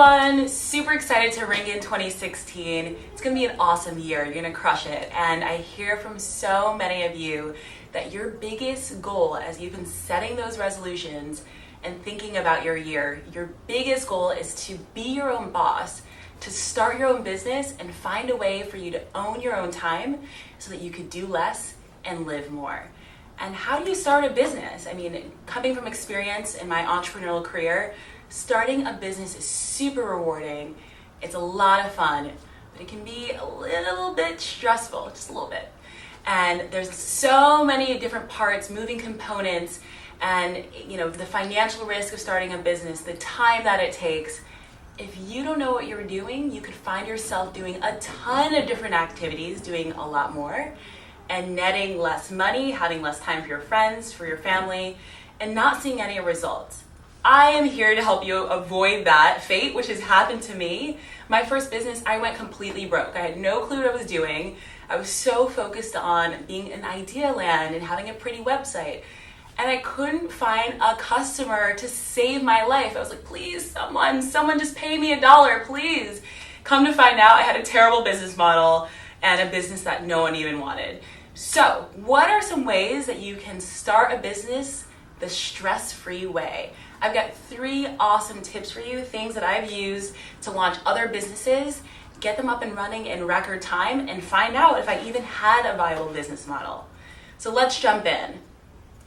everyone, super excited to ring in 2016. It's gonna be an awesome year, you're gonna crush it. And I hear from so many of you that your biggest goal as you've been setting those resolutions and thinking about your year, your biggest goal is to be your own boss, to start your own business and find a way for you to own your own time so that you could do less and live more. And how do you start a business? I mean, coming from experience in my entrepreneurial career, starting a business is super rewarding. It's a lot of fun, but it can be a little bit stressful, just a little bit. And there's so many different parts, moving components, and the financial risk of starting a business, the time that it takes. If you don't know what you're doing, you could find yourself doing a ton of different activities, doing a lot more, and netting less money, having less time for your friends, for your family, and not seeing any results. I am here to help you avoid that fate, which has happened to me. My first business, I went completely broke. I had no clue what I was doing. I was so focused on being in idea land and having a pretty website. And I couldn't find a customer to save my life. I was like, please, someone just pay me $1, please. Come to find out, I had a terrible business model and a business that no one even wanted. So, what are some ways that you can start a business the stress-free way? I've got 3 awesome tips for you, things that I've used to launch other businesses, get them up and running in record time, and find out if I even had a viable business model. So let's jump in.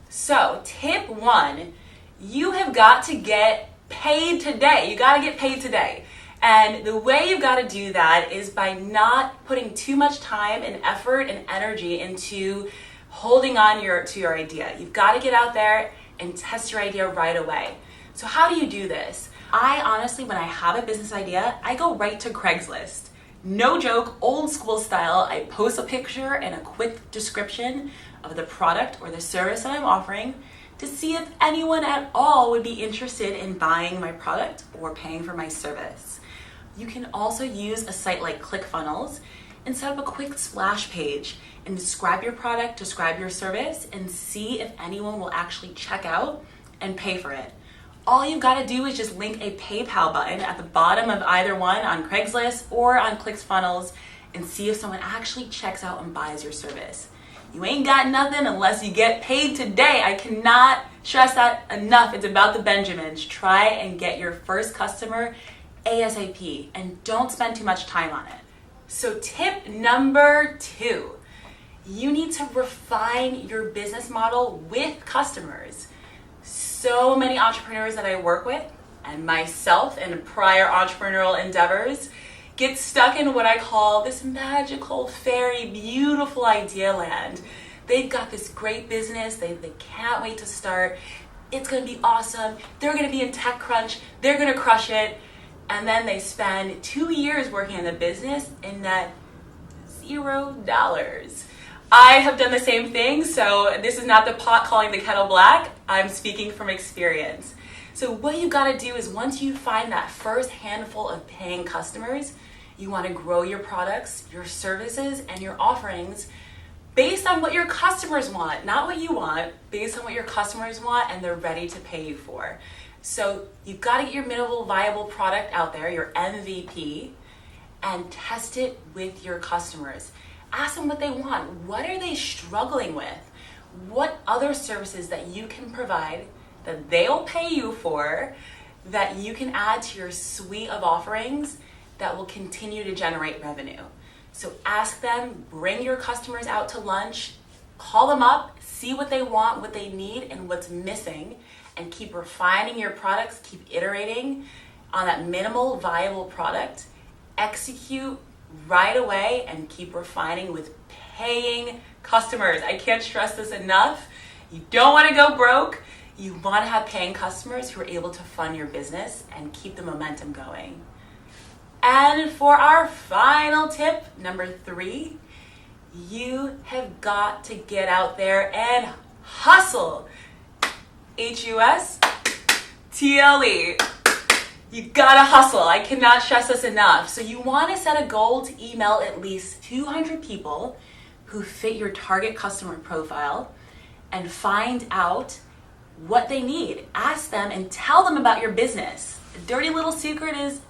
So, tip 1, you have got to get paid today. You got to get paid today. And the way you've got to do that is by not putting too much time and effort and energy into holding on to your idea. You've got to get out there and test your idea right away. So how do you do this? I honestly, when I have a business idea, I go right to Craigslist. No joke, old school style. I post a picture and a quick description of the product or the service that I'm offering to see if anyone at all would be interested in buying my product or paying for my service. You can also use a site like ClickFunnels and set up a quick splash page and describe your product, describe your service, and see if anyone will actually check out and pay for it. All you've got to do is just link a PayPal button at the bottom of either one on Craigslist or on ClickFunnels and see if someone actually checks out and buys your service. You ain't got nothing unless you get paid today. I cannot stress that enough. It's about the Benjamins. Try and get your first customer ASAP and don't spend too much time on it. So tip number 2, you need to refine your business model with customers. So many entrepreneurs that I work with and myself in prior entrepreneurial endeavors get stuck in what I call this magical, fairy, beautiful idea land. They've got this great business. They can't wait to start. It's going to be awesome. They're going to be in TechCrunch. They're going to crush it. And then they spend 2 years working in the business and net $0. I have done the same thing, so this is not the pot calling the kettle black. I'm speaking from experience. So what you got to do is once you find that first handful of paying customers, you want to grow your products, your services, and your offerings based on what your customers want, not what you want, based on what your customers want and they're ready to pay you for. So you've got to get your minimal viable product out there, your MVP, and test it with your customers. Ask them what they want. What are they struggling with? What other services that you can provide that they'll pay you for that you can add to your suite of offerings that will continue to generate revenue? So ask them, bring your customers out to lunch, call them up, see what they want, what they need, and what's missing, and keep refining your products, keep iterating on that minimal viable product. Execute right away and keep refining with paying customers. I can't stress this enough. You don't want to go broke. You want to have paying customers who are able to fund your business and keep the momentum going. And for our final tip, number 3, you have got to get out there and hustle. HUSTLE. You gotta hustle. I cannot stress this enough. So you want to set a goal to email at least 200 people who fit your target customer profile and find out what they need. Ask them and tell them about your business. The dirty little secret is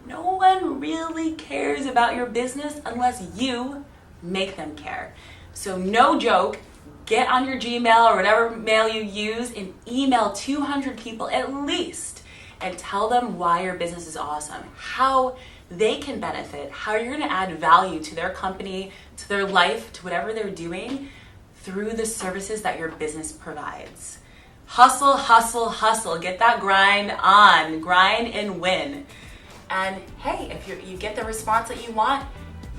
No one really cares about your business unless you make them care. So no joke, get on your Gmail or whatever mail you use and email 200 people at least and tell them why your business is awesome, how they can benefit, how you're going to add value to their company, to their life, to whatever they're doing through the services that your business provides. Hustle, hustle, hustle. Get that grind on. Grind and win. And hey, if you get the response that you want,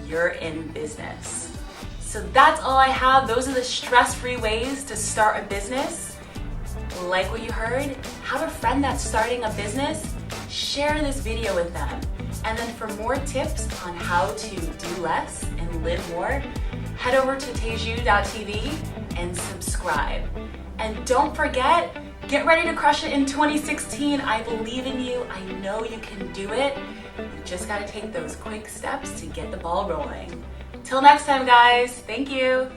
you're in business. So that's all I have. Those are the stress-free ways to start a business. Like what you heard? Have a friend that's starting a business. Share this video with them. And then for more tips on how to do less and live more, head over to teju.tv and subscribe. And don't forget, get ready to crush it in 2016. I believe in you. I know you can do it. You just got to take those quick steps to get the ball rolling. Till next time, guys. Thank you.